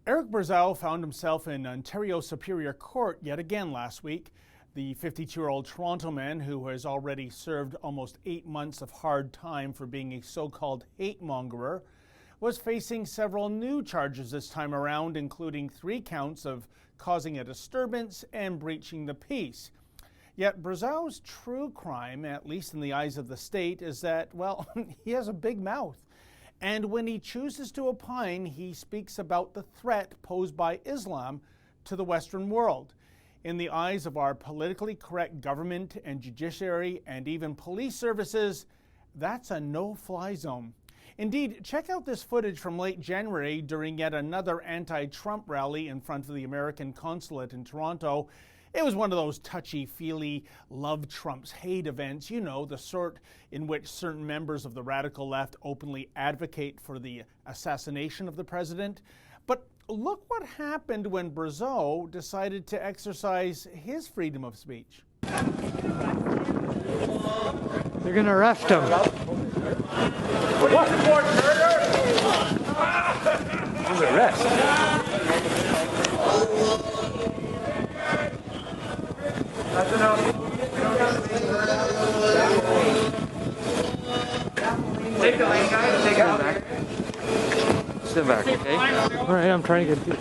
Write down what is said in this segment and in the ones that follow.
Eric Brazeau found himself in Ontario Superior Court yet again last week. The 52-year-old Toronto man, who has already served almost 8 months of hard time for being a so-called hate mongerer, was facing several new charges this time around, including 3 counts of causing a disturbance and breaching the peace. Yet Brazeau's true crime, at least in the eyes of the state, is that, well, he has a big mouth. And when he chooses to opine, he speaks about the threat posed by Islam to the Western world. In the eyes of our politically correct government and judiciary and even police services, that's a no-fly zone. Indeed, check out this footage from late January during yet another anti-Trump rally in front of the American consulate in Toronto. It was one of those touchy-feely love Trump's hate events, you know, the sort in which certain members of the radical left openly advocate for the assassination of the president. But look what happened when Brazeau decided to exercise his freedom of speech. They're going to arrest him. What? Support murder? Who's arrest? That's enough. Take the lane, guys. Take out. Back. Sit back, okay? Alright, I'm trying to get you.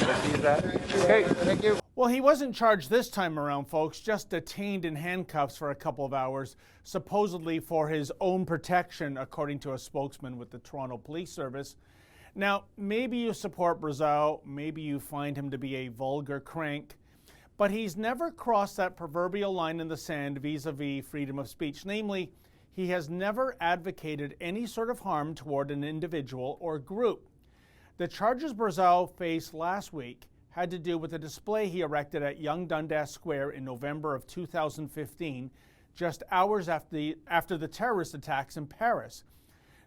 Let's use that. Okay, thank you. Well, he wasn't charged this time around, folks, just detained in handcuffs for a couple of hours, supposedly for his own protection, according to a spokesman with the Toronto Police Service. Now, maybe you support Brazeau, maybe you find him to be a vulgar crank, but he's never crossed that proverbial line in the sand vis-a-vis freedom of speech. Namely, he has never advocated any sort of harm toward an individual or group. The charges Brazeau faced last week had to do with a display he erected at Yonge Dundas Square in November of 2015, just hours after the terrorist attacks in Paris.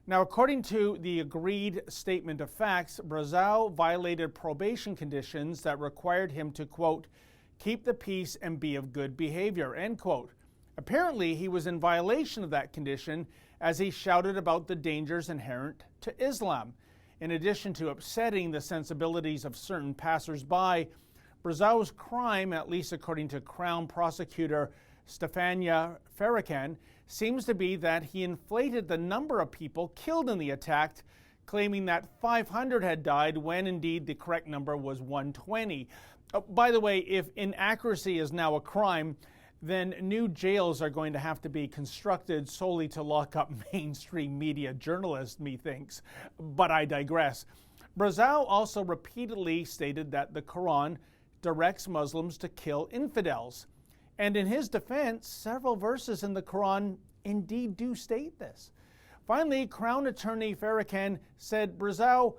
Now, according to the agreed statement of facts, Brazeau violated probation conditions that required him to, quote, keep the peace and be of good behavior, end quote. Apparently, he was in violation of that condition as he shouted about the dangers inherent to Islam. In addition to upsetting the sensibilities of certain passers-by, Brazeau's crime, at least according to Crown Prosecutor Stefania Farrakhan, seems to be that he inflated the number of people killed in the attack, claiming that 500 had died when indeed the correct number was 120. By the way, if inaccuracy is now a crime, then new jails are going to have to be constructed solely to lock up mainstream media journalists, methinks. But I digress. Brazeau also repeatedly stated that the Quran directs Muslims to kill infidels. And in his defense, several verses in the Quran indeed do state this. Finally, Crown Attorney Farrakhan said Brazeau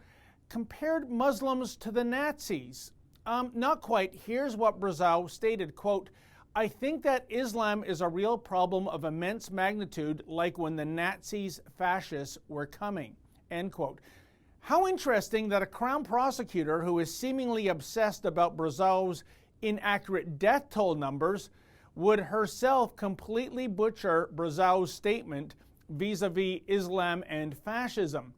compared Muslims to the Nazis. Not quite. Here's what Brazeau stated, quote, I think that Islam is a real problem of immense magnitude, like when the Nazis, fascists were coming, end quote. How interesting that a Crown prosecutor who is seemingly obsessed about Brazeau's inaccurate death toll numbers would herself completely butcher Brazeau's statement vis-a-vis Islam and fascism.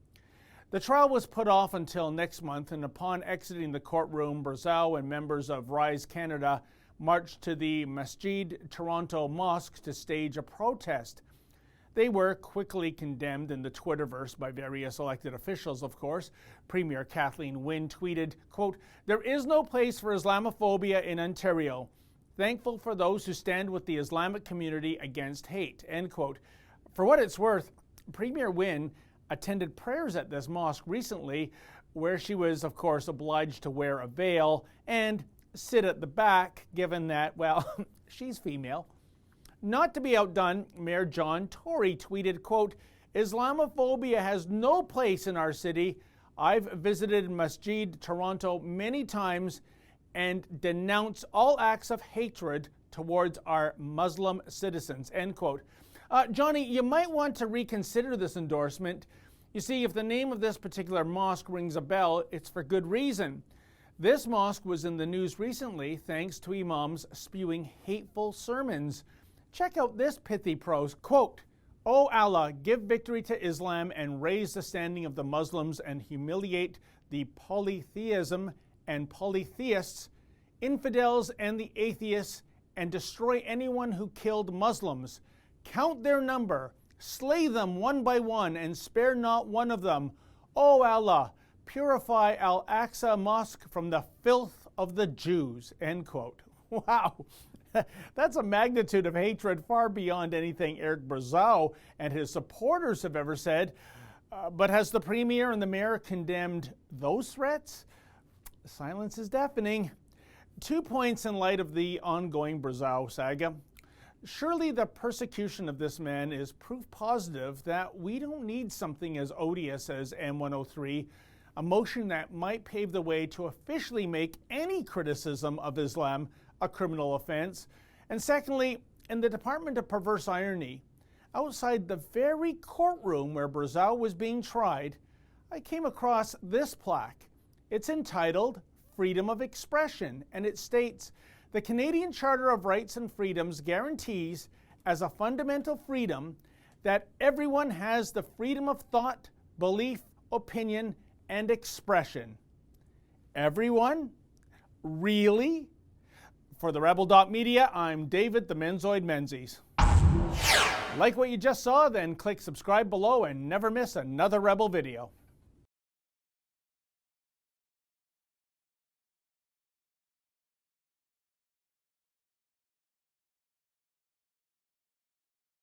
The trial was put off until next month, and upon exiting the courtroom, Brazeau and members of Rise Canada marched to the Masjid Toronto Mosque to stage a protest. They were quickly condemned in the Twitterverse by various elected officials, of course. Premier Kathleen Wynne tweeted, quote, there is no place for Islamophobia in Ontario. Thankful for those who stand with the Islamic community against hate, end quote. For what it's worth, Premier Wynne attended prayers at this mosque recently, where she was, of course, obliged to wear a veil and sit at the back, given that, well, she's female. Not to be outdone, Mayor John Tory tweeted, quote, Islamophobia has no place in our city. I've visited Masjid Toronto many times and denounce all acts of hatred towards our Muslim citizens, end quote. Johnny, you might want to reconsider this endorsement. You see, if the name of this particular mosque rings a bell, it's for good reason. This mosque was in the news recently thanks to imams spewing hateful sermons. Check out this pithy prose, quote, O Allah, give victory to Islam and raise the standing of the Muslims and humiliate the polytheism and polytheists, infidels and the atheists, and destroy anyone who killed Muslims. Count their number, slay them one by one, and spare not one of them. O Allah, purify Al-Aqsa Mosque from the filth of the Jews. End quote. Wow. That's a magnitude of hatred far beyond anything Eric Brazeau and his supporters have ever said. But has the Premier and the Mayor condemned those threats? Silence is deafening. 2 points in light of the ongoing Brazeau saga. Surely the persecution of this man is proof positive that we don't need something as odious as M103, a motion that might pave the way to officially make any criticism of Islam a criminal offense. And secondly, in the Department of Perverse Irony, outside the very courtroom where Brazeau was being tried, I came across this plaque. It's entitled Freedom of Expression, and it states, "The Canadian Charter of Rights and Freedoms guarantees as a fundamental freedom that everyone has the freedom of thought, belief, opinion, and expression." Everyone? Really? For the Rebel.media, I'm David the Menzoid Menzies. Like what you just saw? Then click subscribe below and never miss another Rebel video.